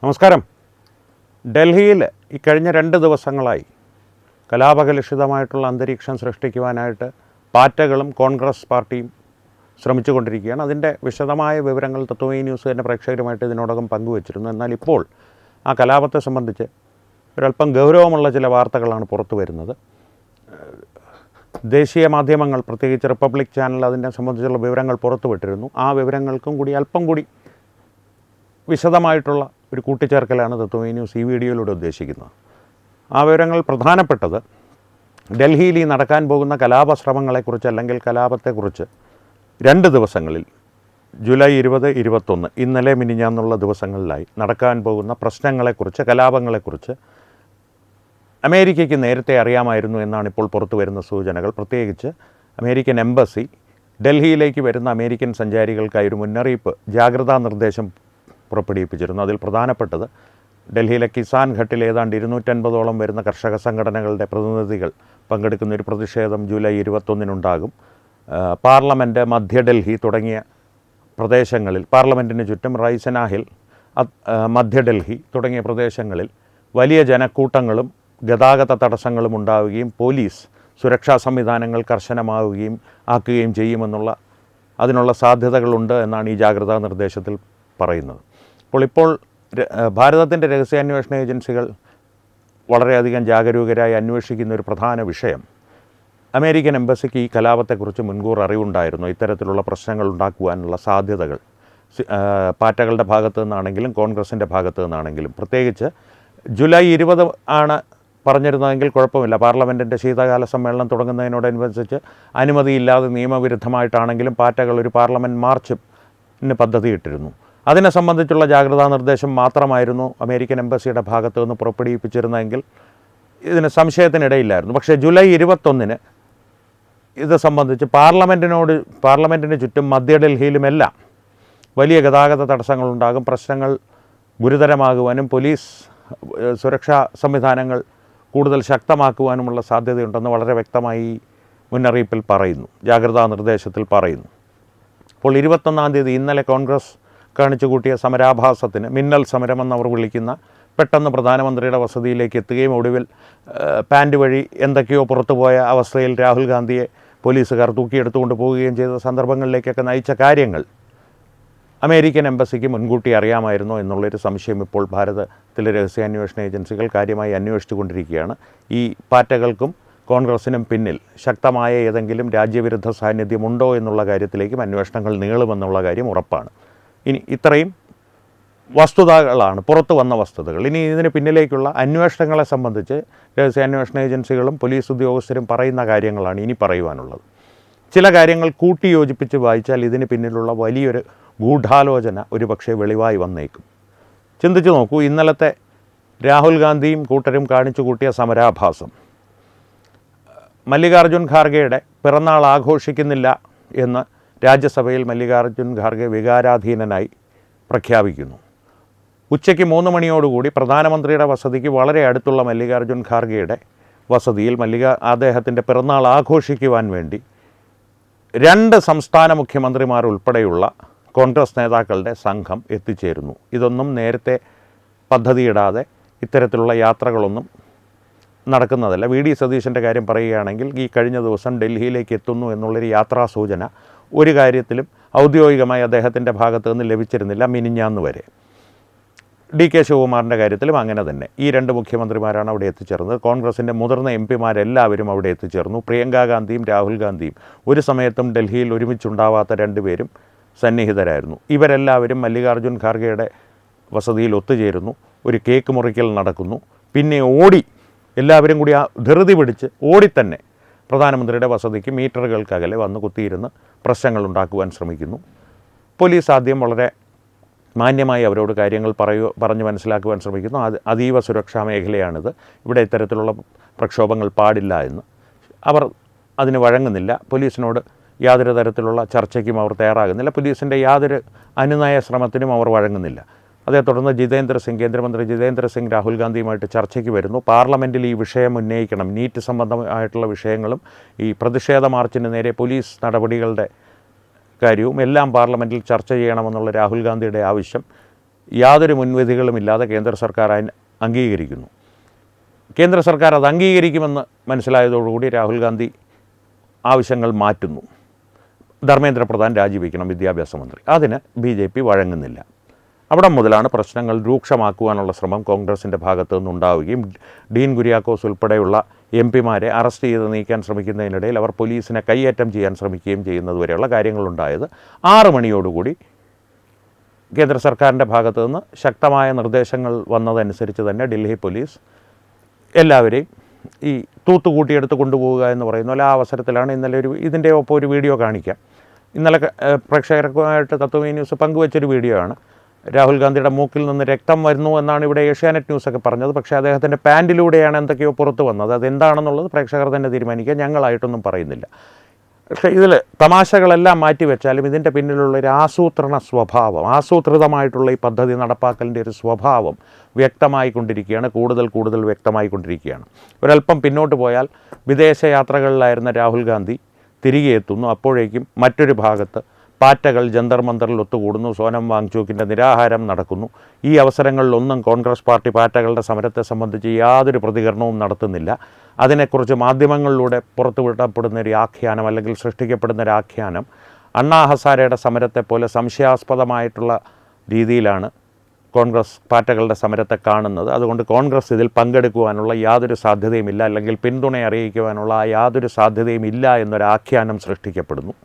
നമസ്കാരം. ഡൽഹിയിൽ ഇക്കഴിഞ്ഞ 2 ദിവസങ്ങളായി കലാപകലുഷിതമായിട്ടുള്ള അന്തരീക്ഷം സൃഷ്ടിക്കുവാനായിട്ട് പാറ്റകളും കോൺഗ്രസ് പാർട്ടിയും ശ്രമിച്ചുകൊണ്ടിരിക്കുകയാണ്. അതിൻ്റെ വിശദമായ വിവരങ്ങൾ തത്വമയി ന്യൂസ് തന്നെ പ്രേക്ഷകരുമായിട്ട് ഇതിനോടകം പങ്കുവച്ചിരുന്നു. എന്നാൽ ഇപ്പോൾ ആ കലാപത്തെ സംബന്ധിച്ച് ഒരല്പം ഗൗരവമുള്ള ചില വാർത്തകളാണ് പുറത്തു വരുന്നത്. ദേശീയ മാധ്യമങ്ങൾ, പ്രത്യേകിച്ച് റിപ്പബ്ലിക് ചാനൽ, അതിനെ സംബന്ധിച്ചുള്ള വിവരങ്ങൾ പുറത്തുവിട്ടിരുന്നു. ആ വിവരങ്ങൾക്കും കൂടി അല്പം കൂടി വിശദമായിട്ടുള്ള ഒരു കൂട്ടിച്ചേർക്കലാണ് തത്വമയി ന്യൂസ് ഈ വീഡിയോയിലൂടെ ഉദ്ദേശിക്കുന്നത്. ആ വിവരങ്ങൾ പ്രധാനപ്പെട്ടത് ഡൽഹിയിൽ ഈ നടക്കാൻ പോകുന്ന കലാപശ്രമങ്ങളെക്കുറിച്ച് അല്ലെങ്കിൽ കലാപത്തെക്കുറിച്ച് 2 ദിവസങ്ങളിൽ ജൂലൈ 20, 21 ഇന്നലെ മിനിഞ്ഞാന്നുള്ള ദിവസങ്ങളിലായി നടക്കാൻ പോകുന്ന പ്രശ്നങ്ങളെക്കുറിച്ച്, കലാപങ്ങളെക്കുറിച്ച് അമേരിക്കയ്ക്ക് നേരത്തെ അറിയാമായിരുന്നു എന്നാണ് ഇപ്പോൾ പുറത്തു വരുന്ന സൂചനകൾ. പ്രത്യേകിച്ച് അമേരിക്കൻ എംബസി ഡൽഹിയിലേക്ക് വരുന്ന അമേരിക്കൻ സഞ്ചാരികൾക്കായി ഒരു മുന്നറിയിപ്പ്, ജാഗ്രതാ നിർദ്ദേശം പുറപ്പെടുവിപ്പിച്ചിരുന്നു. അതിൽ പ്രധാനപ്പെട്ടത് ഡൽഹിയിലെ കിസാൻ ഘട്ടിൽ ഏതാണ്ട് 250ഓളം വരുന്ന കർഷക സംഘടനകളുടെ പ്രതിനിധികൾ പങ്കെടുക്കുന്ന ഒരു പ്രതിഷേധം ജൂലൈ 21 പാർലമെൻറ്റ്, മധ്യ ഡൽഹി തുടങ്ങിയ പ്രദേശങ്ങളിൽ, പാർലമെൻറ്റിന് ചുറ്റും റൈസന ഹിൽ, മധ്യ ഡൽഹി തുടങ്ങിയ പ്രദേശങ്ങളിൽ വലിയ ജനക്കൂട്ടങ്ങളും ഗതാഗത തടസ്സങ്ങളും ഉണ്ടാവുകയും പോലീസ് സുരക്ഷാ സംവിധാനങ്ങൾ കർശനമാക്കുകയും ചെയ്യുമെന്നുള്ള അതിനുള്ള സാധ്യതകളുണ്ട് എന്നാണ് ഈ ജാഗ്രതാ നിർദ്ദേശത്തിൽ പറയുന്നത്. ഇപ്പോൾ ഭാരതത്തിൻ്റെ രഹസ്യാന്വേഷണ ഏജൻസികൾ വളരെയധികം ജാഗരൂകരായി അന്വേഷിക്കുന്ന ഒരു പ്രധാന വിഷയം, അമേരിക്കൻ എംബസിക്ക് ഈ കലാപത്തെക്കുറിച്ച് മുൻകൂർ അറിവുണ്ടായിരുന്നു. ഇത്തരത്തിലുള്ള പ്രശ്നങ്ങൾ ഉണ്ടാക്കുവാനുള്ള സാധ്യതകൾ പാറ്റകളുടെ ഭാഗത്തു നിന്നാണെങ്കിലും കോൺഗ്രസിൻ്റെ ഭാഗത്തു നിന്നാണെങ്കിലും. പ്രത്യേകിച്ച് ജൂലൈ 20 ആണ് പറഞ്ഞിരുന്നതെങ്കിൽ കുഴപ്പമില്ല. പാർലമെൻറ്റിൻ്റെ ശീതകാല സമ്മേളനം തുടങ്ങുന്നതിനോടനുബന്ധിച്ച് അനുമതിയില്ലാതെ നിയമവിരുദ്ധമായിട്ടാണെങ്കിലും പാറ്റകൾ ഒരു പാർലമെൻറ്റ് മാർച്ചിന് പദ്ധതിയിട്ടിരുന്നു. അതിനെ സംബന്ധിച്ചുള്ള ജാഗ്രതാ നിർദ്ദേശം മാത്രമായിരുന്നു അമേരിക്കൻ എംബസിയുടെ ഭാഗത്തു നിന്ന് പുറപ്പെടുവിപ്പിച്ചിരുന്നതെങ്കിൽ ഇതിന് സംശയത്തിനിടയില്ലായിരുന്നു. പക്ഷേ ജൂലൈ 21 ഇത് സംബന്ധിച്ച് പാർലമെൻറ്റിന് ചുറ്റും മധ്യ ഡൽഹിയിലുമെല്ലാം വലിയ ഗതാഗത തടസ്സങ്ങളുണ്ടാകും. പ്രശ്നങ്ങൾ ഗുരുതരമാകുവാനും പോലീസ് സുരക്ഷാ സംവിധാനങ്ങൾ കൂടുതൽ ശക്തമാക്കുവാനുമുള്ള സാധ്യതയുണ്ടെന്ന് വളരെ വ്യക്തമായി മുന്നറിയിപ്പിൽ പറയുന്നു, ജാഗ്രതാ നിർദ്ദേശത്തിൽ പറയുന്നു. അപ്പോൾ 21 ഇന്നലെ കോൺഗ്രസ് കാണിച്ചു കൂട്ടിയ സമരാഭാസത്തിന്, മിന്നൽ സമരമെന്നവർ വിളിക്കുന്ന, പെട്ടെന്ന് പ്രധാനമന്ത്രിയുടെ വസതിയിലേക്ക് എത്തുകയും ഒടുവിൽ പാൻറ് വഴി എന്തൊക്കെയോ പുറത്തുപോയ അവസ്ഥയിൽ രാഹുൽ ഗാന്ധിയെ പോലീസുകാർ തൂക്കിയെടുത്തുകൊണ്ട് പോവുകയും ചെയ്ത സന്ദർഭങ്ങളിലേക്കൊക്കെ നയിച്ച കാര്യങ്ങൾ അമേരിക്കൻ എംബസിക്ക് മുൻകൂട്ടി അറിയാമായിരുന്നോ എന്നുള്ളൊരു സംശയം ഇപ്പോൾ ഭാരതത്തിലെ രഹസ്യാന്വേഷണ ഏജൻസികൾ കാര്യമായി അന്വേഷിച്ചു കൊണ്ടിരിക്കുകയാണ്. ഈ പാറ്റകൾക്കും കോൺഗ്രസിനും പിന്നിൽ ശക്തമായ ഏതെങ്കിലും രാജ്യവിരുദ്ധ സാന്നിധ്യമുണ്ടോ എന്നുള്ള കാര്യത്തിലേക്കും അന്വേഷണങ്ങൾ നീളുമെന്നുള്ള കാര്യം ഉറപ്പാണ്. ഇനി ഇത്രയും വസ്തുതകളാണ്, പുറത്തു വന്ന വസ്തുതകൾ. ഇനി ഇതിന് പിന്നിലേക്കുള്ള അന്വേഷണങ്ങളെ സംബന്ധിച്ച് രഹസ്യാന്വേഷണ ഏജൻസികളും പോലീസ് ഉദ്യോഗസ്ഥരും പറയുന്ന കാര്യങ്ങളാണ് ഇനി പറയുവാനുള്ളത്. ചില കാര്യങ്ങൾ കൂട്ടിയോജിപ്പിച്ച് വായിച്ചാൽ ഇതിന് പിന്നിലുള്ള വലിയൊരു ഗൂഢാലോചന ഒരുപക്ഷെ വെളിവായി വന്നേക്കും. ചിന്തിച്ചു നോക്കൂ, ഇന്നലത്തെ രാഹുൽ ഗാന്ധിയും കൂട്ടരും കാണിച്ചു കൂട്ടിയ സമരാഭാസം, മല്ലികാർജുൻ ഖാർഗെയുടെ പിറന്നാൾ ആഘോഷിക്കുന്നില്ല എന്ന് രാജ്യസഭയിൽ മല്ലികാർജുൻ ഖാർഗെ വികാരാധീനനായി പ്രഖ്യാപിക്കുന്നു. ഉച്ചയ്ക്ക് 3 മണിയോടുകൂടി പ്രധാനമന്ത്രിയുടെ വസതിക്ക് വളരെ അടുത്തുള്ള മല്ലികാർജുൻ ഖാർഗെയുടെ വസതിയിൽ അദ്ദേഹത്തിൻ്റെ പിറന്നാൾ ആഘോഷിക്കുവാൻ വേണ്ടി 2 സംസ്ഥാന മുഖ്യമന്ത്രിമാർ ഉൾപ്പെടെയുള്ള കോൺഗ്രസ് നേതാക്കളുടെ സംഘം എത്തിച്ചേരുന്നു. ഇതൊന്നും നേരത്തെ പദ്ധതിയിടാതെ ഇത്തരത്തിലുള്ള യാത്രകളൊന്നും നടക്കുന്നതല്ല. വി ഡി സതീശൻ്റെ കാര്യം പറയുകയാണെങ്കിൽ ഈ കഴിഞ്ഞ ദിവസം ഡൽഹിയിലേക്ക് എത്തുന്നു എന്നുള്ളൊരു യാത്രാ സൂചന ഒരു കാര്യത്തിലും ഔദ്യോഗികമായി അദ്ദേഹത്തിൻ്റെ ഭാഗത്തു നിന്ന് ലഭിച്ചിരുന്നില്ല മിനിഞ്ഞാന്ന് വരെ. ഡി കെ ശിവകുമാറിൻ്റെ കാര്യത്തിലും അങ്ങനെ തന്നെ. ഈ 2 മുഖ്യമന്ത്രിമാരാണ് അവിടെ എത്തിച്ചേർന്നത്. കോൺഗ്രസിൻ്റെ മുതിർന്ന എം പിമാരെല്ലാവരും അവിടെ എത്തിച്ചേർന്നു. പ്രിയങ്ക ഗാന്ധിയും രാഹുൽ ഗാന്ധിയും ഒരു സമയത്തും ഡൽഹിയിൽ ഒരുമിച്ചുണ്ടാവാത്ത 2 പേരും സന്നിഹിതരായിരുന്നു. ഇവരെല്ലാവരും മല്ലികാർജുൻ ഖാർഗെയുടെ വസതിയിൽ ഒത്തുചേരുന്നു. ഒരു കേക്ക് മുറിക്കൽ നടക്കുന്നു. പിന്നെ എല്ലാവരും കൂടി ധൃതി പിടിച്ച് ഓടിത്തന്നെ പ്രധാനമന്ത്രിയുടെ വസതിക്ക് മീറ്ററുകൾക്കകലെ വന്ന് കുത്തിയിരുന്ന് പ്രശ്നങ്ങൾ ഉണ്ടാക്കുവാൻ ശ്രമിക്കുന്നു. പോലീസ് ആദ്യം വളരെ മാന്യമായി അവരോട് കാര്യങ്ങൾ പറഞ്ഞ് മനസ്സിലാക്കുവാൻ ശ്രമിക്കുന്നു. അതീവ സുരക്ഷാ മേഖലയാണിത്, ഇവിടെ ഇത്തരത്തിലുള്ള പ്രക്ഷോഭങ്ങൾ പാടില്ല എന്ന്. അവർ അതിന് വഴങ്ങുന്നില്ല. പോലീസിനോട് യാതൊരു തരത്തിലുള്ള ചർച്ചയ്ക്കും അവർ തയ്യാറാകുന്നില്ല. പോലീസിൻ്റെ യാതൊരു അനുനയ ശ്രമത്തിനും അവർ വഴങ്ങുന്നില്ല. അതേ തുടർന്ന് കേന്ദ്രമന്ത്രി ജിതേന്ദ്ര സിംഗ് രാഹുൽ ഗാന്ധിയുമായിട്ട് ചർച്ചയ്ക്ക് വരുന്നു. പാർലമെൻറ്റിൽ ഈ വിഷയം ഉന്നയിക്കണം, നീറ്റ് സംബന്ധമായിട്ടുള്ള വിഷയങ്ങളും ഈ പ്രതിഷേധ മാർച്ചിന് നേരെ പോലീസ് നടപടികളുടെ കാര്യവും എല്ലാം പാർലമെൻറ്റിൽ ചർച്ച ചെയ്യണമെന്നുള്ള രാഹുൽ ഗാന്ധിയുടെ ആവശ്യം യാതൊരു മുൻവിധികളുമില്ലാതെ കേന്ദ്ര സർക്കാർ അംഗീകരിക്കുന്നു. കേന്ദ്ര സർക്കാർ അത് അംഗീകരിക്കുമെന്ന് മനസ്സിലായതോടുകൂടി രാഹുൽ ഗാന്ധി ആവശ്യങ്ങൾ മാറ്റുന്നു. ധർമ്മേന്ദ്ര പ്രധാൻ രാജിവെക്കണം, വിദ്യാഭ്യാസ മന്ത്രി. അതിന് BJP വഴങ്ങുന്നില്ല. അവിടെ മുതലാണ് പ്രശ്നങ്ങൾ രൂക്ഷമാക്കുവാനുള്ള ശ്രമം കോൺഗ്രസിൻ്റെ ഭാഗത്തു നിന്നുണ്ടാവുകയും ഡീൻ കുര്യാക്കോസ് ഉൾപ്പെടെയുള്ള MP-മാരെ അറസ്റ്റ് ചെയ്ത് നീക്കാൻ ശ്രമിക്കുന്നതിനിടയിൽ അവർ പോലീസിനെ കയ്യേറ്റം ചെയ്യാൻ ശ്രമിക്കുകയും ചെയ്യുന്നതുവരെയുള്ള കാര്യങ്ങളുണ്ടായത്. 6 മണിയോടുകൂടി കേന്ദ്ര സർക്കാരിൻ്റെ ഭാഗത്തു നിന്ന് ശക്തമായ നിർദ്ദേശങ്ങൾ വന്നതനുസരിച്ച് തന്നെ ഡൽഹി പോലീസ് എല്ലാവരെയും ഈ തൂത്തുകൂട്ടിയെടുത്ത് കൊണ്ടുപോവുക എന്ന് പറയുന്ന പോലെ ആ അവസരത്തിലാണ് ഇന്നലെ ഇതിൻ്റെ ഒപ്പം ഒരു വീഡിയോ കാണിക്കാം. ഇന്നലെ പ്രേക്ഷകർക്കുമായിട്ട് തത്വമേ ന്യൂസ് പങ്കുവച്ചൊരു വീഡിയോ ആണ്. രാഹുൽ ഗാന്ധിയുടെ മൂക്കിൽ നിന്ന് രക്തം വരുന്നു എന്നാണ് ഇവിടെ ഏഷ്യാനെറ്റ് ന്യൂസൊക്കെ പറഞ്ഞത്. പക്ഷേ അദ്ദേഹത്തിൻ്റെ പാൻറ്റിലൂടെയാണ് എന്തൊക്കെയോ പുറത്ത് വന്നത്. അതെന്താണെന്നുള്ളത് പ്രേക്ഷകർ തന്നെ തീരുമാനിക്കുക, ഞങ്ങളായിട്ടൊന്നും പറയുന്നില്ല. പക്ഷേ ഇതിൽ തമാശകളെല്ലാം മാറ്റിവെച്ചാലും ഇതിൻ്റെ പിന്നിലുള്ള ഒരു ആസൂത്രണ സ്വഭാവം, ആസൂത്രിതമായിട്ടുള്ള ഈ പദ്ധതി നടപ്പാക്കലിൻ്റെ ഒരു സ്വഭാവം വ്യക്തമായിക്കൊണ്ടിരിക്കുകയാണ്, കൂടുതൽ വ്യക്തമായിക്കൊണ്ടിരിക്കുകയാണ്. ഒരല്പം പിന്നോട്ട് പോയാൽ വിദേശ യാത്രകളിലായിരുന്ന രാഹുൽ ഗാന്ധി തിരികെ എത്തുന്നു. അപ്പോഴേക്കും മറ്റൊരു ഭാഗത്ത് പാറ്റകൾ ജന്തർ മന്ദറിൽ ഒത്തുകൂടുന്നു. സോനം വാങ്ചൂക്കിൻ്റെ നിരാഹാരം നടക്കുന്നു. ഈ അവസരങ്ങളിലൊന്നും കോൺഗ്രസ് പാർട്ടി പാറ്റകളുടെ സമരത്തെ സംബന്ധിച്ച് യാതൊരു പ്രതികരണവും നടത്തുന്നില്ല. അതിനെക്കുറിച്ച് മാധ്യമങ്ങളിലൂടെ പുറത്തുവിടപ്പെടുന്ന ഒരു ആഖ്യാനം അല്ലെങ്കിൽ സൃഷ്ടിക്കപ്പെടുന്ന ഒരു ആഖ്യാനം അണ്ണാ ഹസാരയുടെ സമരത്തെ പോലെ സംശയാസ്പദമായിട്ടുള്ള രീതിയിലാണ് കോൺഗ്രസ് പാറ്റകളുടെ സമരത്തെ കാണുന്നത്. അതുകൊണ്ട് കോൺഗ്രസ് ഇതിൽ പങ്കെടുക്കുവാനുള്ള യാതൊരു സാധ്യതയുമില്ല, അല്ലെങ്കിൽ പിന്തുണ അറിയിക്കുവാനുള്ള യാതൊരു സാധ്യതയും ഇല്ല എന്നൊരു ആഖ്യാനം സൃഷ്ടിക്കപ്പെടുന്നു.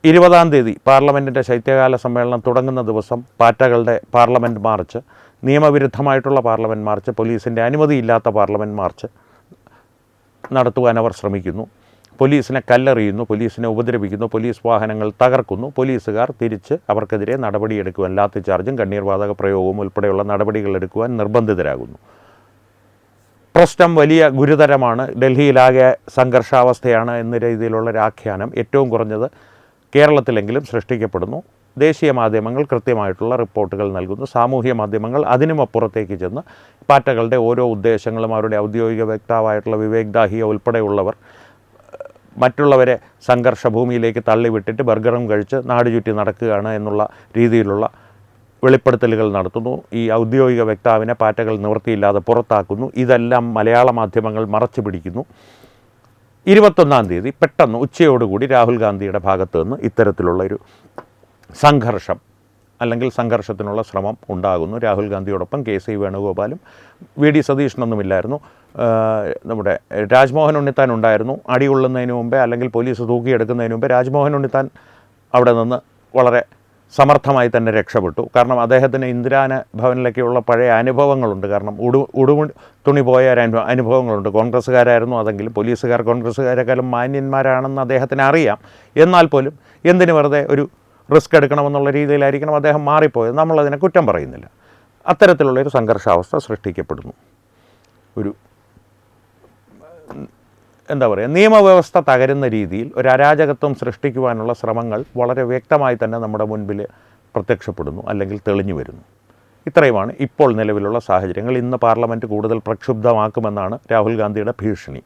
20-ാം തീയതി പാർലമെൻറ്റിൻ്റെ ശൈത്യകാല സമ്മേളനം തുടങ്ങുന്ന ദിവസം പാറ്റകളുടെ പാർലമെൻറ്റ് മാർച്ച്, നിയമവിരുദ്ധമായിട്ടുള്ള പാർലമെൻറ്റ് മാർച്ച്, പോലീസിൻ്റെ അനുമതിയില്ലാത്ത പാർലമെൻറ്റ് മാർച്ച് നടത്തുവാൻ അവർ ശ്രമിക്കുന്നു. പോലീസിനെ കല്ലെറിയുന്നു, പോലീസിനെ ഉപദ്രവിക്കുന്നു, പോലീസ് വാഹനങ്ങൾ തകർക്കുന്നു. പോലീസുകാർ തിരിച്ച് അവർക്കെതിരെ നടപടിയെടുക്കുവാൻ, ലാത്തി ചാർജും കണ്ണീർവാതക പ്രയോഗവും ഉൾപ്പെടെയുള്ള നടപടികൾ എടുക്കുവാൻ നിർബന്ധിതരാകുന്നു. പ്രശ്നം വലിയ ഗുരുതരമാണ്, ഡൽഹിയിലാകെ സംഘർഷാവസ്ഥയാണ് എന്ന രീതിയിലുള്ളൊരു ആഖ്യാനം ഏറ്റവും കുറഞ്ഞത് കേരളത്തിലെങ്കിലും സൃഷ്ടിക്കപ്പെടുന്നു. ദേശീയ മാധ്യമങ്ങൾ കൃത്യമായിട്ടുള്ള റിപ്പോർട്ടുകൾ നൽകുന്നു. സാമൂഹ്യ മാധ്യമങ്ങൾ അതിനുമപ്പുറത്തേക്ക് ചെന്ന് പാറ്റകളുടെ ഓരോ ഉദ്ദേശങ്ങളും അവരുടെ ഔദ്യോഗിക വക്താവായിട്ടുള്ള വിവേക് ദാഹിയ ഉൾപ്പെടെയുള്ളവർ മറ്റുള്ളവരെ സംഘർഷഭൂമിയിലേക്ക് തള്ളിവിട്ടിട്ട് ബർഗറും കഴിച്ച് നാട് ചുറ്റി നടക്കുകയാണ് എന്നുള്ള രീതിയിലുള്ള വെളിപ്പെടുത്തലുകൾ നടത്തുന്നു. ഈ ഔദ്യോഗിക വക്താവിനെ പാറ്റകൾ നിവൃത്തിയില്ലാതെ പുറത്താക്കുന്നു. ഇതെല്ലാം മലയാള മാധ്യമങ്ങൾ മറച്ചു പിടിക്കുന്നു. 21-ാം തീയതി പെട്ടെന്ന് ഉച്ചയോടുകൂടി രാഹുൽ ഗാന്ധിയുടെ ഭാഗത്തു നിന്ന് ഇത്തരത്തിലുള്ളൊരു സംഘർഷം അല്ലെങ്കിൽ സംഘർഷത്തിനുള്ള ശ്രമം ഉണ്ടാകുന്നു. Rahul ഗാന്ധിയോടൊപ്പം KC വേണുഗോപാലും VD സതീഷനൊന്നുമില്ലായിരുന്നു. നമ്മുടെ രാജ്മോഹൻ ഉണ്ണിത്താൻ ഉണ്ടായിരുന്നു. അടികൊള്ളുന്നതിന് മുമ്പേ അല്ലെങ്കിൽ പോലീസ് തൂക്കിയെടുക്കുന്നതിന് മുമ്പേ രാജ്മോഹൻ ഉണ്ണിത്താൻ അവിടെ നിന്ന് വളരെ സമർത്ഥമായി തന്നെ രക്ഷപ്പെട്ടു. കാരണം അദ്ദേഹത്തിന് ഇന്ദിരാന ഭവനിലൊക്കെയുള്ള പഴയ അനുഭവങ്ങളുണ്ട്. കാരണം തുണി പോയ അനുഭവങ്ങളുണ്ട്. കോൺഗ്രസ്സുകാരായിരുന്നു അതെങ്കിലും പോലീസുകാർ കോൺഗ്രസ്സുകാരെക്കാളും മാന്യന്മാരാണെന്ന് അദ്ദേഹത്തിന് അറിയാം. എന്നാൽ പോലും എന്തിന് വെറുതെ ഒരു റിസ്ക് എടുക്കണമെന്നുള്ള രീതിയിലായിരിക്കണം അദ്ദേഹം മാറിപ്പോയത്. നമ്മളതിനെ കുറ്റം പറയുന്നില്ല. അത്തരത്തിലുള്ളൊരു സംഘർഷാവസ്ഥ സൃഷ്ടിക്കപ്പെടുന്നു. ഒരു എന്താ പറയുക, നിയമവ്യവസ്ഥ തകരുന്ന രീതിയിൽ ഒരു അരാജകത്വം സൃഷ്ടിക്കുവാനുള്ള ശ്രമങ്ങൾ വളരെ വ്യക്തമായി തന്നെ നമ്മുടെ മുൻപിൽ പ്രത്യക്ഷപ്പെടുന്നു അല്ലെങ്കിൽ തെളിഞ്ഞു വരുന്നു. ഇത്രയുമാണ് ഇപ്പോൾ നിലവിലുള്ള സാഹചര്യങ്ങൾ. ഇന്ന് പാർലമെൻറ്റ് കൂടുതൽ പ്രക്ഷുബ്ധമാക്കുമെന്നാണ് രാഹുൽ ഗാന്ധിയുടെ ഭീഷണി.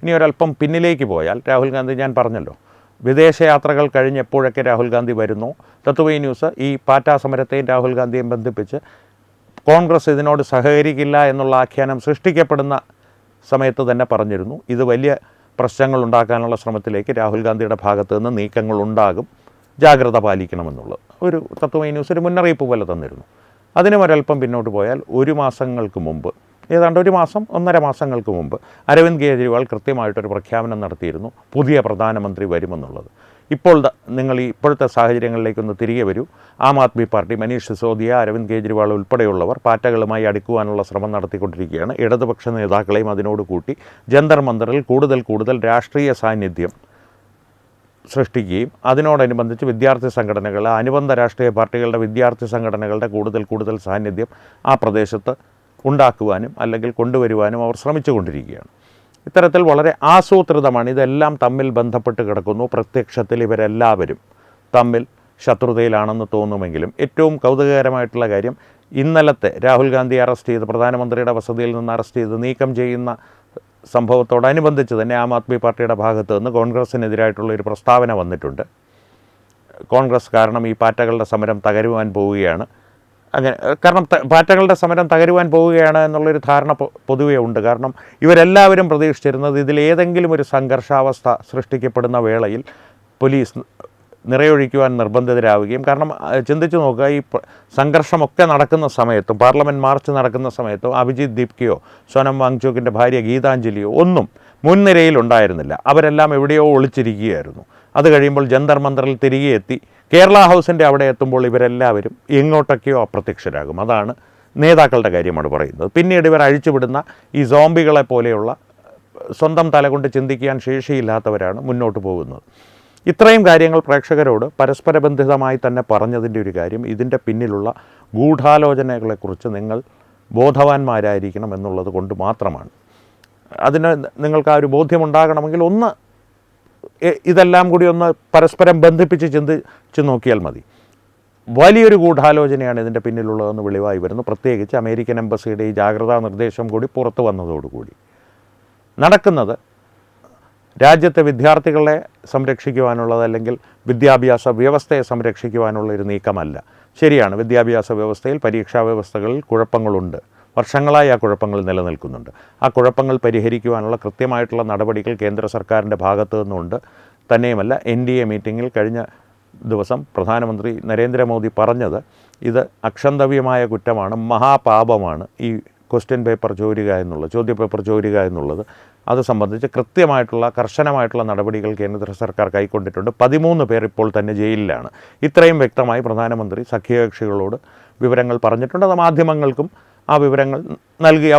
ഇനി ഒരല്പം പിന്നിലേക്ക് പോയാൽ രാഹുൽ ഗാന്ധി, ഞാൻ പറഞ്ഞല്ലോ, വിദേശയാത്രകൾ കഴിഞ്ഞ് എപ്പോഴൊക്കെ രാഹുൽ ഗാന്ധി വരുന്നു, തത്വമേ ന്യൂസ് ഈ പാറ്റാ സമരത്തെയും രാഹുൽ ഗാന്ധിയെയും ബന്ധിപ്പിച്ച് കോൺഗ്രസ് ഇതിനോട് സഹകരിക്കില്ല എന്നുള്ള ആഖ്യാനം സൃഷ്ടിക്കപ്പെടുന്ന സമയത്ത് തന്നെ പറഞ്ഞിരുന്നു ഇത് വലിയ പ്രശ്നങ്ങൾ ഉണ്ടാക്കാനുള്ള ശ്രമത്തിലേക്ക് രാഹുൽ ഗാന്ധിയുടെ ഭാഗത്തു നിന്ന് നീക്കങ്ങളുണ്ടാകും, ജാഗ്രത പാലിക്കണമെന്നുള്ളത് ഒരു തത്വമേ ന്യൂസ് ഒരു മുന്നറിയിപ്പ് പോലെ തന്നിരുന്നു. അതിനും ഒരല്പം പിന്നോട്ട് പോയാൽ ഒരു മാസങ്ങൾക്ക് മുമ്പ്, ഏതാണ്ട് 1-1.5 മാസങ്ങൾക്ക് മുമ്പ് അരവിന്ദ് കെജ്രിവാൾ കൃത്യമായിട്ടൊരു പ്രഖ്യാപനം നടത്തിയിരുന്നു, പുതിയ പ്രധാനമന്ത്രി വരുമെന്നുള്ളത്. ഇപ്പോൾ നിങ്ങൾ ഇപ്പോഴത്തെ സാഹചര്യങ്ങളിലേക്കൊന്ന് തിരികെ വരൂ. ആം ആദ്മി പാർട്ടി, മനീഷ് സിസോദിയ, അരവിന്ദ് കെജ്രിവാൾ ഉൾപ്പെടെയുള്ളവർ പാറ്റകളുമായി അടുക്കുവാനുള്ള ശ്രമം നടത്തിക്കൊണ്ടിരിക്കുകയാണ്. ഇടതുപക്ഷ നേതാക്കളെയും അതിനോട് കൂട്ടി ജന്തർ മന്ദറിൽ കൂടുതൽ രാഷ്ട്രീയ സാന്നിധ്യം സൃഷ്ടിക്കുകയും അതിനോടനുബന്ധിച്ച് വിദ്യാർത്ഥി സംഘടനകൾ, അനുബന്ധ രാഷ്ട്രീയ പാർട്ടികളുടെ വിദ്യാർത്ഥി സംഘടനകളുടെ കൂടുതൽ സാന്നിധ്യം ആ പ്രദേശത്ത് ഉണ്ടാക്കുവാനും അല്ലെങ്കിൽ കൊണ്ടുവരുവാനും അവർ ശ്രമിച്ചുകൊണ്ടിരിക്കുകയാണ്. ഇത്തരത്തിൽ വളരെ ആസൂത്രിതമാണ്. ഇതെല്ലാം തമ്മിൽ ബന്ധപ്പെട്ട് കിടക്കുന്നു. പ്രത്യക്ഷത്തിൽ ഇവരെല്ലാവരും തമ്മിൽ ശത്രുതയിലാണെന്ന് തോന്നുമെങ്കിലും ഏറ്റവും കൗതുകകരമായിട്ടുള്ള കാര്യം, ഇന്നലത്തെ രാഹുൽ ഗാന്ധി അറസ്റ്റ് ചെയ്ത് പ്രധാനമന്ത്രിയുടെ വസതിയിൽ നിന്ന് അറസ്റ്റ് ചെയ്ത് നീക്കം ചെയ്യുന്ന സംഭവത്തോടനുബന്ധിച്ച് തന്നെ ആം ആദ്മി പാർട്ടിയുടെ ഭാഗത്ത് നിന്ന് കോൺഗ്രസ്സിനെതിരായിട്ടുള്ളൊരു പ്രസ്താവന വന്നിട്ടുണ്ട്. കോൺഗ്രസ് കാരണം ഈ പാറ്റകളുടെ സമരം തകരുവാൻ പോവുകയാണ്, അങ്ങനെ കാരണം പാറ്റകളുടെ സമരം തകരുവാൻ പോവുകയാണ് എന്നുള്ളൊരു ധാരണ പൊതുവേ ഉണ്ട്. കാരണം ഇവരെല്ലാവരും പ്രതീക്ഷിച്ചിരുന്നത് ഇതിലേതെങ്കിലും ഒരു സംഘർഷാവസ്ഥ സൃഷ്ടിക്കപ്പെടുന്ന വേളയിൽ പോലീസ് നിറയൊഴിക്കുവാൻ നിർബന്ധിതരാവുകയും, കാരണം ചിന്തിച്ചു നോക്കുക, ഈ സംഘർഷമൊക്കെ നടക്കുന്ന സമയത്തും പാർലമെൻറ്റ് മാർച്ച് നടക്കുന്ന സമയത്തും അഭിജിത്ത് ദീപ്കയോ സോനം വാങ്ചോക്കിൻ്റെ ഭാര്യ ഗീതാഞ്ജലിയോ ഒന്നും മുൻനിരയിൽ ഉണ്ടായിരുന്നില്ല. അവരെല്ലാം എവിടെയോ ഒളിച്ചിരിക്കുകയായിരുന്നു. അത് കഴിയുമ്പോൾ ജന്തർ മന്ദറിൽ തിരികെ എത്തി കേരള ഹൗസിൻ്റെ അവിടെ എത്തുമ്പോൾ ഇവരെല്ലാവരും എങ്ങോട്ടൊക്കെയോ അപ്രത്യക്ഷരാകും. അതാണ് നേതാക്കളുടെ കാര്യമാണ് പറയുന്നത്. പിന്നീട് ഇവർ അഴിച്ചുവിടുന്ന ഈ സോംബികളെ പോലെയുള്ള സ്വന്തം തലകൊണ്ട് ചിന്തിക്കാൻ ശേഷിയില്ലാത്തവരാണ് മുന്നോട്ട് പോകുന്നത്. ഇത്രയും കാര്യങ്ങൾ പ്രേക്ഷകരോട് പരസ്പരബന്ധിതമായി തന്നെ പറഞ്ഞതിൻ്റെ ഒരു കാര്യം, ഇതിൻ്റെ പിന്നിലുള്ള ഗൂഢാലോചനകളെക്കുറിച്ച് നിങ്ങൾ ബോധവാന്മാരായിരിക്കണം എന്നുള്ളത് കൊണ്ട് മാത്രമാണ്. അതിന് നിങ്ങൾക്ക് ആ ഒരു ബോധ്യമുണ്ടാകണമെങ്കിൽ ഇതെല്ലാം കൂടി ഒന്ന് പരസ്പരം ബന്ധിപ്പിച്ച് ചിന്തിച്ച് നോക്കിയാൽ മതി. വലിയൊരു ഗൂഢാലോചനയാണ് ഇതിൻ്റെ പിന്നിലുള്ളതെന്ന് വെളിവായി വരുന്നു. പ്രത്യേകിച്ച് അമേരിക്കൻ എംബസിയുടെ ഈ ജാഗ്രതാ നിർദ്ദേശം കൂടി പുറത്തു വന്നതോടുകൂടി നടക്കുന്നത് രാജ്യത്തെ വിദ്യാർത്ഥികളെ സംരക്ഷിക്കുവാനുള്ളത് അല്ലെങ്കിൽ വിദ്യാഭ്യാസ വ്യവസ്ഥയെ സംരക്ഷിക്കുവാനുള്ള ഒരു നീക്കമല്ല. ശരിയാണ്, വിദ്യാഭ്യാസ വ്യവസ്ഥയിൽ പരീക്ഷാ വ്യവസ്ഥകളിൽ കുഴപ്പങ്ങളുണ്ട്. വർഷങ്ങളായി ആ കുഴപ്പങ്ങൾ നിലനിൽക്കുന്നുണ്ട്. ആ കുഴപ്പങ്ങൾ പരിഹരിക്കുവാനുള്ള കൃത്യമായിട്ടുള്ള നടപടികൾ കേന്ദ്ര സർക്കാരിൻ്റെ ഭാഗത്തു നിന്നുണ്ട്. തന്നെയുമല്ല, NDA മീറ്റിങ്ങിൽ കഴിഞ്ഞ ദിവസം പ്രധാനമന്ത്രി നരേന്ദ്രമോദി പറഞ്ഞത് ഇത് അക്ഷന്തവ്യമായ കുറ്റമാണ്, മഹാപാപമാണ് ഈ ക്വസ്റ്റ്യൻ പേപ്പർ ചോരുക എന്നുള്ളത്, ചോദ്യപേപ്പർ ചോരുക എന്നുള്ളത്. അത് സംബന്ധിച്ച് കൃത്യമായിട്ടുള്ള കർശനമായിട്ടുള്ള നടപടികൾ കേന്ദ്ര സർക്കാർ കൈക്കൊണ്ടിട്ടുണ്ട്. 13 പേർ ഇപ്പോൾ തന്നെ ജയിലിലാണ്. ഇത്രയും വ്യക്തമായി പ്രധാനമന്ത്രി സഖ്യകക്ഷികളോട് വിവരങ്ങൾ പറഞ്ഞിട്ടുണ്ട്. അത് മാധ്യമങ്ങൾക്കും ആ വിവരങ്ങൾ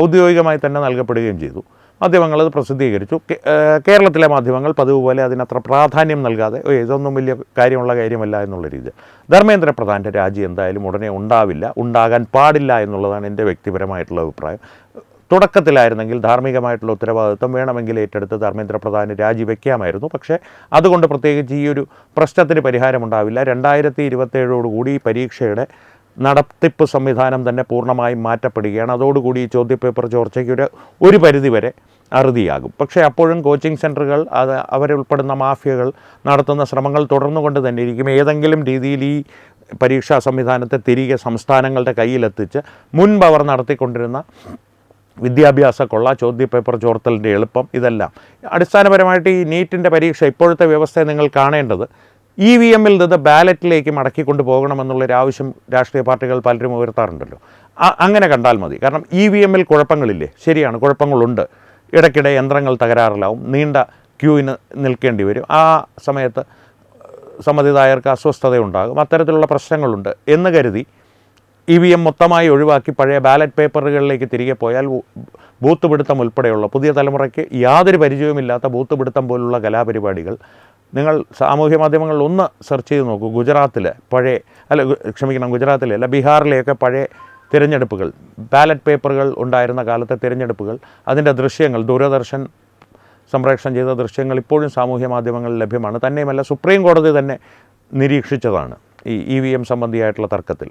ഔദ്യോഗികമായി തന്നെ നൽകപ്പെടുകയും ചെയ്തു. മാധ്യമങ്ങൾ അത് പ്രസിദ്ധീകരിച്ചു. കേരളത്തിലെ മാധ്യമങ്ങൾ പതിവ് പോലെ അതിനത്ര പ്രാധാന്യം നൽകാതെ ഇതൊന്നും വലിയ കാര്യമുള്ള കാര്യമല്ല എന്നുള്ള രീതിയിൽ. ധർമ്മേന്ദ്ര പ്രധാൻ്റെ രാജി എന്തായാലും ഉടനെ ഉണ്ടാകാൻ പാടില്ല എന്നുള്ളതാണ് എൻ്റെ വ്യക്തിപരമായിട്ടുള്ള അഭിപ്രായം. തുടക്കത്തിലായിരുന്നെങ്കിൽ ധാർമ്മികമായിട്ടുള്ള ഉത്തരവാദിത്വം വേണമെങ്കിൽ ഏറ്റെടുത്ത് ധർമ്മേന്ദ്ര പ്രധാന് രാജിവെക്കാമായിരുന്നു. പക്ഷേ അതുകൊണ്ട് പ്രത്യേകിച്ച് ഈ ഒരു പ്രശ്നത്തിന് പരിഹാരമുണ്ടാവില്ല. 2027 ഈ പരീക്ഷയുടെ നടത്തിപ്പ് സംവിധാനം തന്നെ പൂർണ്ണമായും മാറ്റപ്പെടുകയാണ്. അതോടുകൂടി ഈ ചോദ്യപേപ്പർ ചോർച്ചയ്ക്ക് ഒരു പരിധിവരെ അറുതിയാകും. പക്ഷേ അപ്പോഴും കോച്ചിങ് സെൻറ്ററുകൾ അവരുൾപ്പെടുന്ന മാഫിയകൾ നടത്തുന്ന ശ്രമങ്ങൾ തുടർന്നുകൊണ്ട് തന്നെ ഇരിക്കും. ഏതെങ്കിലും രീതിയിൽ ഈ പരീക്ഷാ സംവിധാനത്തെ തിരികെ സംസ്ഥാനങ്ങളുടെ കയ്യിലെത്തിച്ച് മുൻപ് അവർ നടത്തിക്കൊണ്ടിരുന്ന വിദ്യാഭ്യാസ കൊള്ള, ചോദ്യപേപ്പർ ചോർത്തലിൻ്റെ എളുപ്പം, ഇതെല്ലാം അടിസ്ഥാനപരമായിട്ട് ഈ നീറ്റിൻ്റെ പരീക്ഷ ഇപ്പോഴത്തെ വ്യവസ്ഥയെ നിങ്ങൾ കാണേണ്ടത് EVM-ൽ നിന്ന് ബാലറ്റിലേക്ക് മടക്കിക്കൊണ്ട് പോകണമെന്നുള്ളൊരാവശ്യം രാഷ്ട്രീയ പാർട്ടികൾ പലരും ഉയർത്താറുണ്ടല്ലോ. അങ്ങനെ കണ്ടാൽ മതി. കാരണം EVM-ൽ കുഴപ്പങ്ങളില്ലേ? ശരിയാണ്, കുഴപ്പങ്ങളുണ്ട്. ഇടയ്ക്കിടെ യന്ത്രങ്ങൾ തകരാറിലാവും, നീണ്ട ക്യൂവിന് നിൽക്കേണ്ടി വരും. ആ സമയത്ത് സമ്മതിദായകർക്ക് അസ്വസ്ഥതയുണ്ടാകും. അത്തരത്തിലുള്ള പ്രശ്നങ്ങളുണ്ട് എന്ന് കരുതി EVM മൊത്തമായി ഒഴിവാക്കി പഴയ ബാലറ്റ് പേപ്പറുകളിലേക്ക് തിരികെ പോയാൽ ബൂത്ത് പിടുത്തം ഉൾപ്പെടെയുള്ള പുതിയ തലമുറയ്ക്ക് യാതൊരു പരിചയവുമില്ലാത്ത ബൂത്ത് പിടുത്തം പോലുള്ള കലാപരിപാടികൾ നിങ്ങൾ സാമൂഹ്യ മാധ്യമങ്ങളിൽ ഒന്ന് സെർച്ച് ചെയ്ത് നോക്കൂ. ഗുജറാത്തിലെ ബീഹാറിലെയൊക്കെ പഴയ തിരഞ്ഞെടുപ്പുകൾ, ബാലറ്റ് പേപ്പറുകൾ ഉണ്ടായിരുന്ന കാലത്തെ തിരഞ്ഞെടുപ്പുകൾ, അതിൻ്റെ ദൃശ്യങ്ങൾ, ദൂരദർശൻ സംപ്രേഷണം ചെയ്ത ദൃശ്യങ്ങൾ ഇപ്പോഴും സാമൂഹ്യ മാധ്യമങ്ങളിൽ ലഭ്യമാണ്. തന്നെയുമല്ല, സുപ്രീം കോടതി തന്നെ നിരീക്ഷിച്ചതാണ് ഈ EVM സംബന്ധിയായിട്ടുള്ള തർക്കത്തിൽ.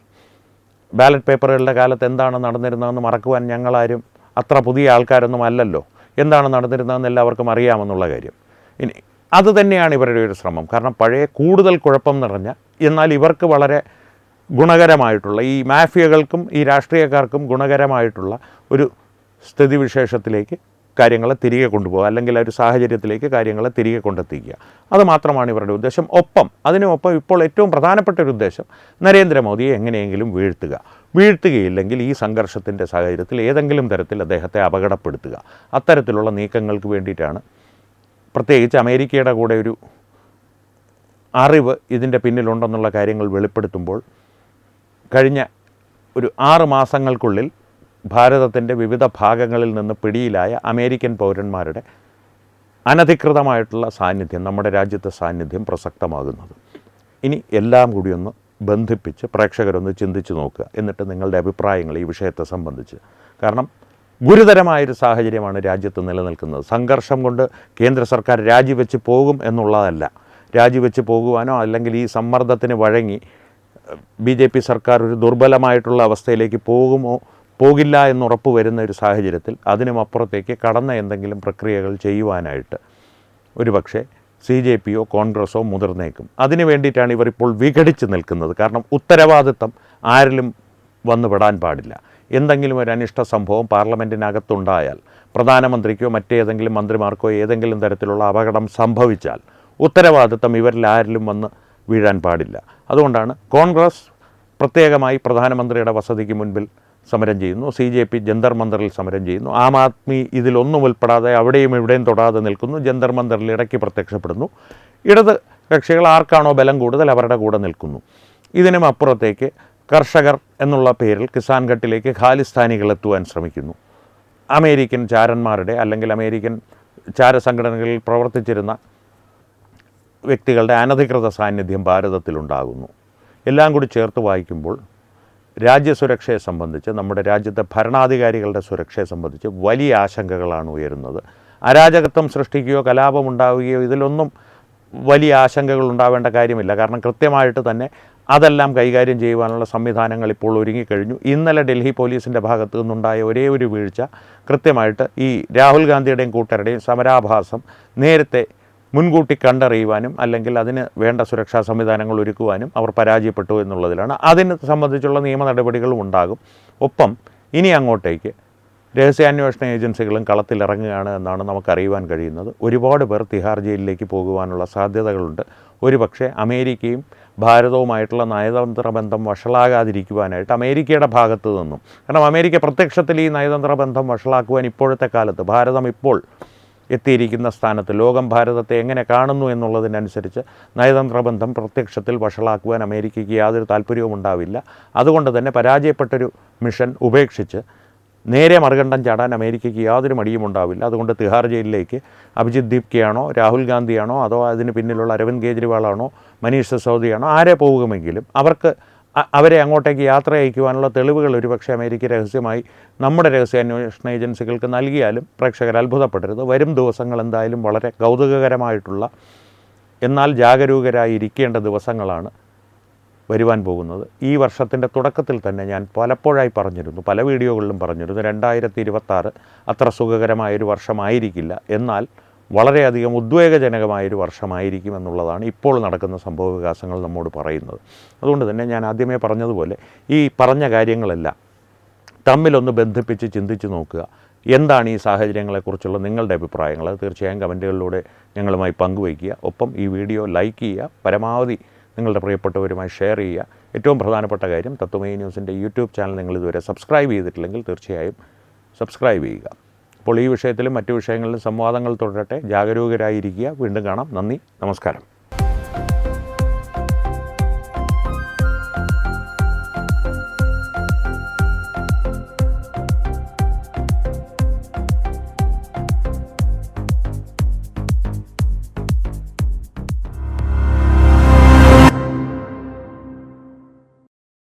ബാലറ്റ് പേപ്പറുകളുടെ കാലത്ത് എന്താണ് നടന്നിരുന്നതെന്ന് മറക്കുവാൻ ഞങ്ങളാരും അത്ര പുതിയ ആൾക്കാരൊന്നും അല്ലല്ലോ. എന്താണ് നടന്നിരുന്നതെന്ന് എല്ലാവർക്കും അറിയാമെന്നുള്ള കാര്യം. ഇനി അത് തന്നെയാണ് ഇവരുടെ ഒരു ശ്രമം. കാരണം പഴയ കൂടുതൽ കുഴപ്പം നിറഞ്ഞ എന്നാൽ ഇവർക്ക് വളരെ ഗുണകരമായിട്ടുള്ള, ഈ മാഫിയകൾക്കും ഈ രാഷ്ട്രീയക്കാർക്കും ഗുണകരമായിട്ടുള്ള ഒരു സ്ഥിതിവിശേഷത്തിലേക്ക് കാര്യങ്ങളെ തിരികെ കൊണ്ടുപോകുക, അല്ലെങ്കിൽ ഒരു സാഹചര്യത്തിലേക്ക് കാര്യങ്ങളെ തിരികെ കൊണ്ടെത്തിക്കുക. അത് മാത്രമാണ് ഇവരുടെ ഉദ്ദേശം. അതിനുമൊപ്പം ഇപ്പോൾ ഏറ്റവും പ്രധാനപ്പെട്ട ഒരു ഉദ്ദേശം നരേന്ദ്രമോദിയെ എങ്ങനെയെങ്കിലും വീഴ്ത്തുകയില്ലെങ്കിൽ ഈ സംഘർഷത്തിൻ്റെ സാഹചര്യത്തിൽ ഏതെങ്കിലും തരത്തിൽ അദ്ദേഹത്തെ അപകടപ്പെടുത്തുക. അത്തരത്തിലുള്ള നീക്കങ്ങൾക്ക് വേണ്ടിയിട്ടാണ്. പ്രത്യേകിച്ച് അമേരിക്കയുടെ കൂടെ ഒരു അറിവ് ഇതിൻ്റെ പിന്നിലുണ്ടെന്നുള്ള കാര്യങ്ങൾ വെളിപ്പെടുത്തുമ്പോൾ കഴിഞ്ഞ ഒരു 6 മാസങ്ങൾക്കുള്ളിൽ ഭാരതത്തിൻ്റെ വിവിധ ഭാഗങ്ങളിൽ നിന്ന് പിടിയിലായ അമേരിക്കൻ പൗരന്മാരുടെ അനധികൃതമായിട്ടുള്ള സാന്നിധ്യം, നമ്മുടെ രാജ്യത്തെ സാന്നിധ്യം പ്രസക്തമാകുന്നത്. ഇനി എല്ലാം കൂടി ഒന്ന് ബന്ധിപ്പിച്ച് പ്രേക്ഷകരൊന്ന് ചിന്തിച്ച് നോക്കുക. എന്നിട്ട് നിങ്ങളുടെ അഭിപ്രായങ്ങൾ ഈ വിഷയത്തെ സംബന്ധിച്ച്. കാരണം ഗുരുതരമായൊരു സാഹചര്യമാണ് രാജ്യത്ത് നിലനിൽക്കുന്നത്. സംഘർഷം കൊണ്ട് കേന്ദ്ര സർക്കാർ രാജിവെച്ച് പോകും എന്നുള്ളതല്ല. രാജിവെച്ച് പോകുവാനോ അല്ലെങ്കിൽ ഈ സമ്മർദ്ദത്തിന് വഴങ്ങി BJP സർക്കാർ ഒരു ദുർബലമായിട്ടുള്ള അവസ്ഥയിലേക്ക് പോകില്ല എന്നുറപ്പ് വരുന്ന ഒരു സാഹചര്യത്തിൽ അതിനുമപ്പുറത്തേക്ക് കടന്ന എന്തെങ്കിലും പ്രക്രിയകൾ ചെയ്യുവാനായിട്ട് ഒരുപക്ഷെ CJP-യോ കോൺഗ്രസ്സോ മുതിർന്നേക്കും. അതിനു വേണ്ടിയിട്ടാണ് ഇവർ ഇപ്പോൾ വിഘടിച്ച് നിൽക്കുന്നത്. കാരണം ഉത്തരവാദിത്തം ആരിലും വന്നുപെടാൻ പാടില്ല. എന്തെങ്കിലും ഒരു അനിഷ്ട സംഭവം പാർലമെൻറ്റിനകത്തുണ്ടായാൽ പ്രധാനമന്ത്രിക്കോ മറ്റേതെങ്കിലും മന്ത്രിമാർക്കോ ഏതെങ്കിലും തരത്തിലുള്ള അപകടം സംഭവിച്ചാൽ ഉത്തരവാദിത്തം ഇവരിൽ ആരിലും വന്ന് വീഴാൻ പാടില്ല. അതുകൊണ്ടാണ് കോൺഗ്രസ് പ്രത്യേകമായി പ്രധാനമന്ത്രിയുടെ വസതിക്ക് മുൻപിൽ സമരം ചെയ്യുന്നു, CJP ജന്തർ മന്ദറിൽ സമരം ചെയ്യുന്നു, ആം ആദ്മി ഇതിലൊന്നും ഉൾപ്പെടാതെ അവിടെയും ഇവിടെയും തൊടാതെ നിൽക്കുന്നു, ജന്തർ മന്ദറിൽ ഇടയ്ക്ക് പ്രത്യക്ഷപ്പെടുന്നു. ഇടത് കക്ഷികൾ ആർക്കാണോ ബലം കൂടുതൽ അവരുടെ കൂടെ നിൽക്കുന്നു. ഇതിനും അപ്പുറത്തേക്ക് കർഷകർ എന്നുള്ള പേരിൽ കിസാൻ ഘട്ടിലേക്ക് ഖാലിസ്ഥാനികൾ എത്തുവാൻ ശ്രമിക്കുന്നു. അമേരിക്കൻ ചാരന്മാരുടെ അല്ലെങ്കിൽ അമേരിക്കൻ ചാരസംഘടനകളിൽ പ്രവർത്തിച്ചിരുന്ന വ്യക്തികളുടെ അനധികൃത സാന്നിധ്യം ഭാരതത്തിലുണ്ടാകുന്നു. എല്ലാം കൂടി ചേർത്ത് വായിക്കുമ്പോൾ രാജ്യസുരക്ഷയെ സംബന്ധിച്ച്, നമ്മുടെ രാജ്യത്തെ ഭരണാധികാരികളുടെ സുരക്ഷയെ സംബന്ധിച്ച് വലിയ ആശങ്കകളാണ് ഉയരുന്നത്. അരാജകത്വം സൃഷ്ടിക്കുകയോ കലാപമുണ്ടാവുകയോ ഇതിലൊന്നും വലിയ ആശങ്കകൾ ഉണ്ടാവേണ്ട കാര്യമില്ല. കാരണം കൃത്യമായിട്ട് തന്നെ അതെല്ലാം കൈകാര്യം ചെയ്യുവാനുള്ള സംവിധാനങ്ങൾ ഇപ്പോൾ ഒരുങ്ങിക്കഴിഞ്ഞു. ഇന്നലെ ഡൽഹി പോലീസിൻ്റെ ഭാഗത്തു നിന്നുണ്ടായ ഒരേ ഒരു വീഴ്ച കൃത്യമായിട്ട് ഈ രാഹുൽ ഗാന്ധിയുടെയും കൂട്ടരുടെയും സമരാഭാസം നേരത്തെ മുൻകൂട്ടി കണ്ടറിയുവാനും അല്ലെങ്കിൽ അതിന് വേണ്ട സുരക്ഷാ സംവിധാനങ്ങൾ ഒരുക്കുവാനും അവർ പരാജയപ്പെട്ടു എന്നുള്ളതിലാണ്. അതിനെ സംബന്ധിച്ചുള്ള നിയമ നടപടികളും ഉണ്ടാകും. ഒപ്പം ഇനി അങ്ങോട്ടേക്ക് രഹസ്യാന്വേഷണ ഏജൻസികളും കളത്തിലിറങ്ങുകയാണ് എന്നാണ് നമുക്കറിയുവാൻ കഴിയുന്നത്. ഒരുപാട് പേർ തിഹാർ ജയിലിലേക്ക് പോകുവാനുള്ള സാധ്യതകളുണ്ട്. ഒരുപക്ഷെ അമേരിക്കയും ഭാരതവുമായിട്ടുള്ള നയതന്ത്ര ബന്ധം വഷളാകാതിരിക്കുവാനായിട്ട് അമേരിക്കയുടെ ഭാഗത്തു നിന്നും, കാരണം അമേരിക്ക പ്രത്യക്ഷത്തിൽ ഈ നയതന്ത്ര ബന്ധം വഷളാക്കുവാൻ ഇപ്പോഴത്തെ കാലത്ത് ഭാരതം ഇപ്പോൾ എത്തിയിരിക്കുന്ന സ്ഥാനത്ത് ലോകം ഭാരതത്തെ എങ്ങനെ കാണുന്നു എന്നുള്ളതിനനുസരിച്ച് നയതന്ത്ര ബന്ധം പ്രത്യക്ഷത്തിൽ വഷളാക്കുവാൻ അമേരിക്കയ്ക്ക് യാതൊരു താല്പര്യവും ഉണ്ടാവില്ല. അതുകൊണ്ട് തന്നെ പരാജയപ്പെട്ടൊരു മിഷൻ ഉപേക്ഷിച്ച് നേരെ മറുകണ്ഠം ചാടാൻ അമേരിക്കയ്ക്ക് യാതൊരു മടിയും ഉണ്ടാവില്ല. അതുകൊണ്ട് തിഹാർ ജയിലിലേക്ക് അഭിജിത് ദീപ്കയാണോ രാഹുൽ ഗാന്ധിയാണോ അതോ അതിന് പിന്നിലുള്ള അരവിന്ദ് കെജ്രിവാളാണോ മനീഷ് സിസോദിയാണോ ആരെ പോകുമെങ്കിലും അവരെ അങ്ങോട്ടേക്ക് യാത്ര അയക്കുവാനുള്ള തെളിവുകൾ ഒരുപക്ഷെ അമേരിക്ക രഹസ്യമായി നമ്മുടെ രഹസ്യാന്വേഷണ ഏജൻസികൾക്ക് നൽകിയാലും പ്രേക്ഷകർ അത്ഭുതപ്പെടരുത്. വരും ദിവസങ്ങൾ എന്തായാലും വളരെ കൗതുകകരമായിട്ടുള്ള എന്നാൽ ജാഗരൂകരായിരിക്കേണ്ട ദിവസങ്ങളാണ് വരുവാൻ പോകുന്നത്. ഈ വർഷത്തിൻ്റെ തുടക്കത്തിൽ തന്നെ ഞാൻ പലപ്പോഴായി പറഞ്ഞിരുന്നു, പല വീഡിയോകളിലും പറഞ്ഞിരുന്നു, 2026 അത്ര സുഖകരമായൊരു വർഷമായിരിക്കില്ല, എന്നാൽ വളരെയധികം ഉദ്വേഗജനകമായൊരു വർഷമായിരിക്കും എന്നുള്ളതാണ് ഇപ്പോൾ നടക്കുന്ന സംഭവ വികാസങ്ങൾ നമ്മോട് പറയുന്നത്. അതുകൊണ്ട് തന്നെ ഞാൻ ആദ്യമേ പറഞ്ഞതുപോലെ ഈ പറഞ്ഞ കാര്യങ്ങളെല്ലാം തമ്മിലൊന്ന് ബന്ധിപ്പിച്ച് ചിന്തിച്ച് നോക്കുക. എന്താണ് ഈ സാഹചര്യങ്ങളെക്കുറിച്ചുള്ള നിങ്ങളുടെ അഭിപ്രായങ്ങൾ? തീർച്ചയായും കമൻറ്റുകളിലൂടെ ഞങ്ങളുമായി പങ്കുവയ്ക്കുക. ഒപ്പം ഈ വീഡിയോ ലൈക്ക് ചെയ്യുക, പരമാവധി നിങ്ങളുടെ പ്രിയപ്പെട്ടവരുമായി ഷെയർ ചെയ്യുക. ഏറ്റവും പ്രധാനപ്പെട്ട കാര്യം, തത്വമയി ന്യൂസിൻ്റെ യൂട്യൂബ് ചാനൽ നിങ്ങൾ ഇതുവരെ സബ്സ്ക്രൈബ് ചെയ്തിട്ടില്ലെങ്കിൽ തീർച്ചയായും സബ്സ്ക്രൈബ് ചെയ്യുക. അപ്പോൾ ഈ വിഷയത്തിലും മറ്റു വിഷയങ്ങളിലും സംവാദങ്ങൾ തുടരട്ടെ. ജാഗരൂകരായിരിക്കുക. വീണ്ടും കാണാം. നന്ദി, നമസ്കാരം.